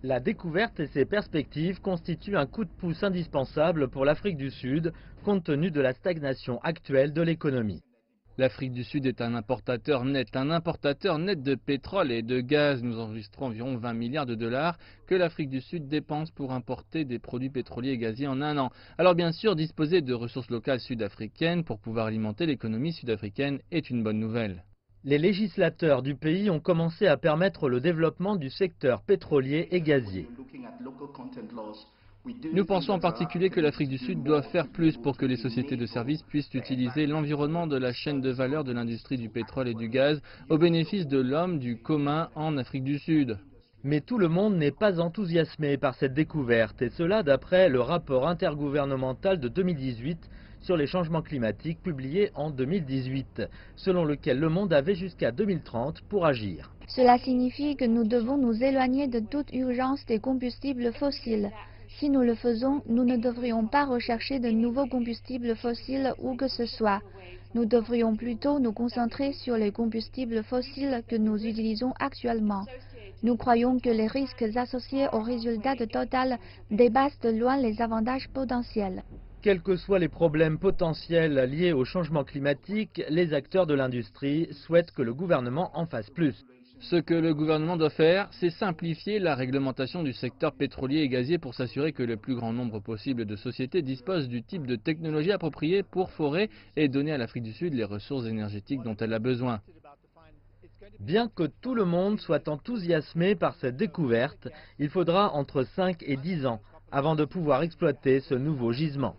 La découverte et ses perspectives constituent un coup de pouce indispensable pour l'Afrique du Sud, compte tenu de la stagnation actuelle de l'économie. L'Afrique du Sud est un importateur net de pétrole et de gaz. Nous enregistrons environ 20 milliards de dollars que l'Afrique du Sud dépense pour importer des produits pétroliers et gaziers en un an. Alors bien sûr, disposer de ressources locales sud-africaines pour pouvoir alimenter l'économie sud-africaine est une bonne nouvelle. Les législateurs du pays ont commencé à permettre le développement du secteur pétrolier et gazier. Nous pensons en particulier que l'Afrique du Sud doit faire plus pour que les sociétés de services puissent utiliser l'environnement de la chaîne de valeur de l'industrie du pétrole et du gaz au bénéfice de l'homme du commun en Afrique du Sud. Mais tout le monde n'est pas enthousiasmé par cette découverte, et cela d'après le rapport intergouvernemental de 2018 sur les changements climatiques publié en 2018, selon lequel le monde avait jusqu'à 2030 pour agir. Cela signifie que nous devons nous éloigner de toute urgence des combustibles fossiles. Si nous le faisons, nous ne devrions pas rechercher de nouveaux combustibles fossiles où que ce soit. Nous devrions plutôt nous concentrer sur les combustibles fossiles que nous utilisons actuellement. Nous croyons que les risques associés aux résultats de Total dépassent de loin les avantages potentiels. Quels que soient les problèmes potentiels liés au changement climatique, les acteurs de l'industrie souhaitent que le gouvernement en fasse plus. Ce que le gouvernement doit faire, c'est simplifier la réglementation du secteur pétrolier et gazier pour s'assurer que le plus grand nombre possible de sociétés disposent du type de technologie appropriée pour forer et donner à l'Afrique du Sud les ressources énergétiques dont elle a besoin. Bien que tout le monde soit enthousiasmé par cette découverte, il faudra entre 5 et 10 ans avant de pouvoir exploiter ce nouveau gisement.